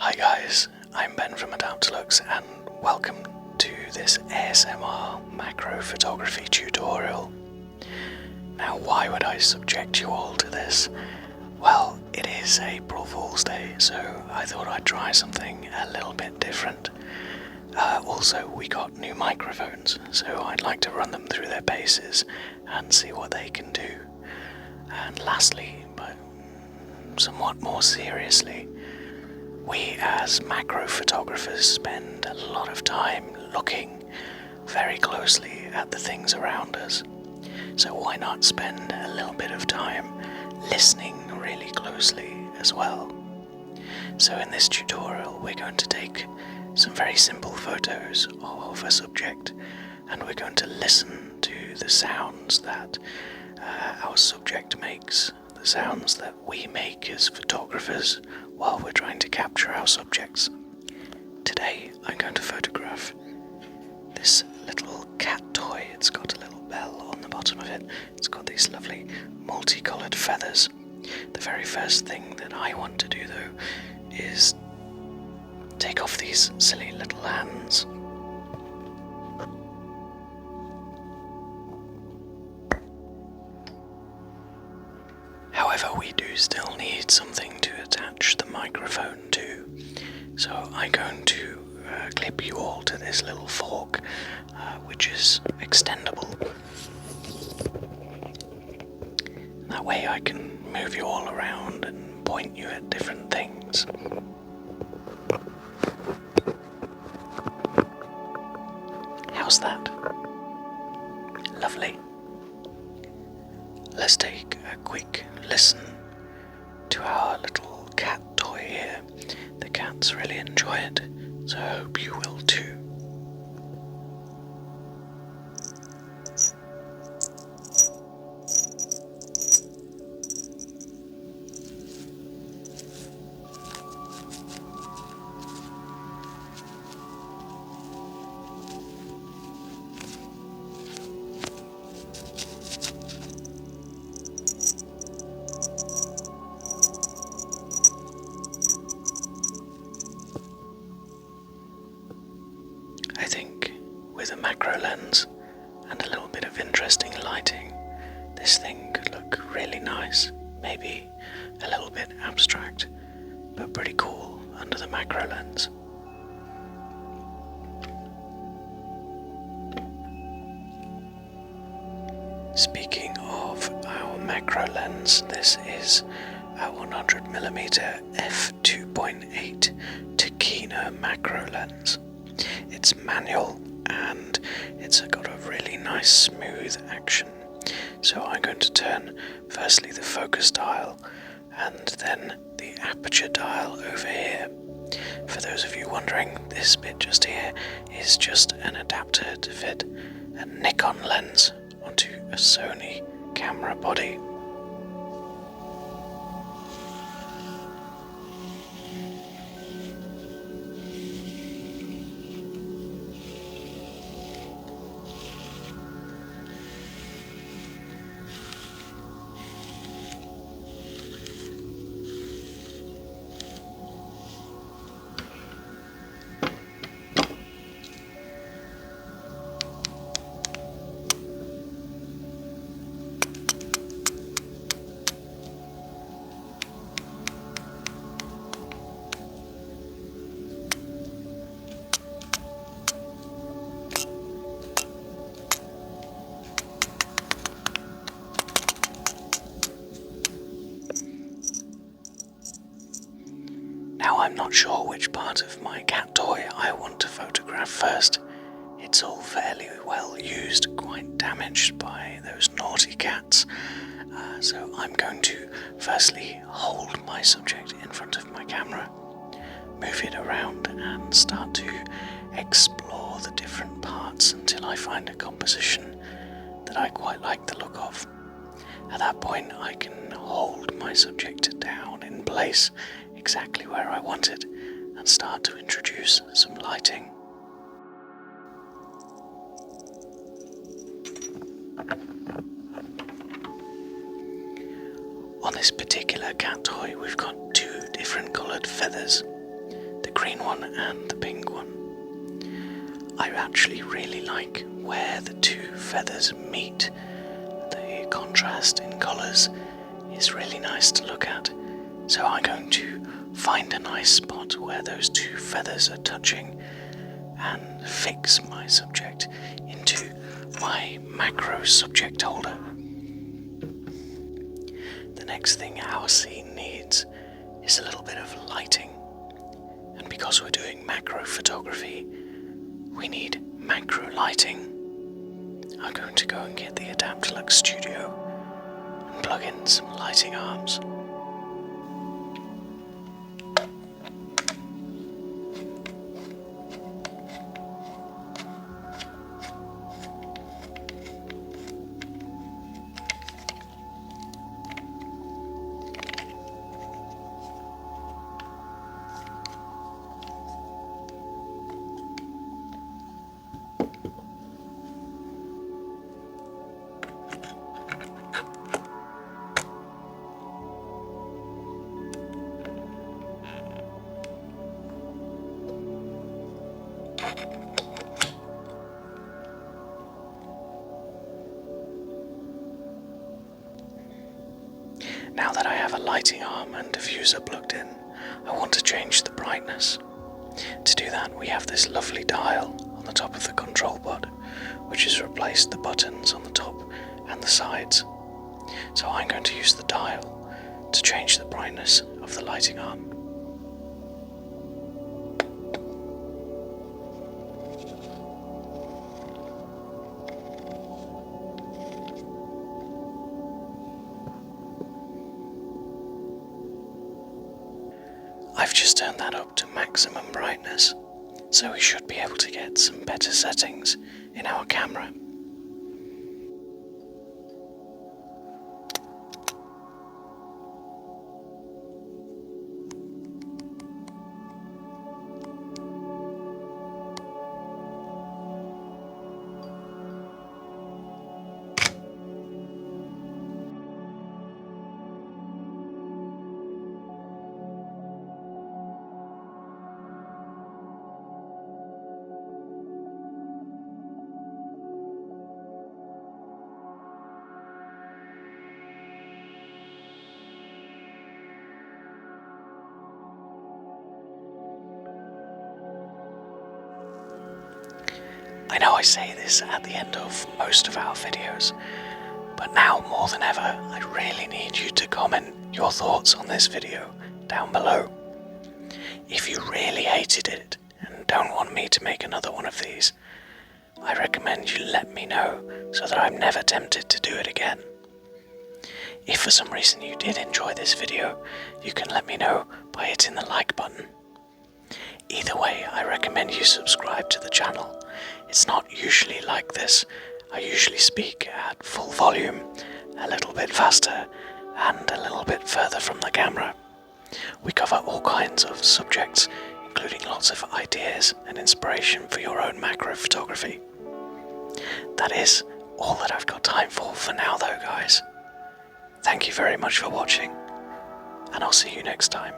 Hi guys, I'm Ben from Adaptalux and welcome to this ASMR macro photography tutorial. Now why would I subject you all to this? Well, it is April Fool's Day, so I thought I'd try something a little bit different. Also, we got new microphones, so I'd like to run them through their paces and see what they can do. And lastly, but somewhat more seriously, we as macro photographers spend a lot of time looking very closely at the things around us. So why not spend a little bit of time listening really closely as well? So in this tutorial we're going to take some very simple photos of a subject and we're going to listen to the sounds that our subject makes, the sounds that we make as photographers while we're trying to capture our subjects. Today I'm going to photograph this little cat toy. It's got a little bell on the bottom of it. It's got these lovely multicoloured feathers. The very first thing that I want to do though is take off these silly little hands. However, we do still need something to attach the microphone to, so I'm going to clip you all to this little fork, which is extendable. That way I can move you all around and point you at different things. How's that? Lovely. Let's take a quick listen to our little cat toy here. The cats really enjoy it, so I hope you will too. I think with a macro lens and a little bit of interesting lighting, this thing could look really nice, maybe a little bit abstract, but pretty cool under the macro lens. Speaking of our macro lens, this is a 100mm f2.8 Tokina macro lens. It's manual and it's got a really nice smooth action. So I'm going to turn firstly the focus dial and then the aperture dial over here. For those of you wondering, this bit just here is just an adapter to fit a Nikon lens onto a Sony camera body. Now I'm not sure which part of my cat toy I want to photograph first. It's all fairly well used, quite damaged by those naughty cats. So I'm going to firstly hold my subject in front of my camera, move it around and start to explore the different parts until I find a composition that I quite like the look of. At that point I can hold my subject down in place exactly where I want it and start to introduce some lighting. On this particular cat toy we've got two different coloured feathers. one and the pink one. I actually really like where the two feathers meet. The contrast in colours is really nice to look at. So I'm going to find a nice spot where those two feathers are touching and fix my subject into my macro subject holder. The next thing our scene needs is a little bit of lighting, and because we're doing macro photography, we need macro lighting. I'm going to go and get the Adaptalux Studio and plug in some lighting arms. Now that I have a lighting arm and diffuser plugged in, I want to change the brightness. To do that, we have this lovely dial on the top of the control pod, which has replaced the buttons on the top and the sides. So I'm going to use the dial to change the brightness of the lighting arm. I've just turned that up to maximum brightness, so we should be able to get some better settings in our camera. I know I say this at the end of most of our videos, but now more than ever, I really need you to comment your thoughts on this video down below. If you really hated it and don't want me to make another one of these, I recommend you let me know so that I'm never tempted to do it again. If for some reason you did enjoy this video, you can let me know by hitting the like button. Either way, I recommend you subscribe to the channel. It's not usually like this. I usually speak at full volume, a little bit faster, and a little bit further from the camera. We cover all kinds of subjects, including lots of ideas and inspiration for your own macro photography. That is all that I've got time for now though, guys. Thank you very much for watching, and I'll see you next time.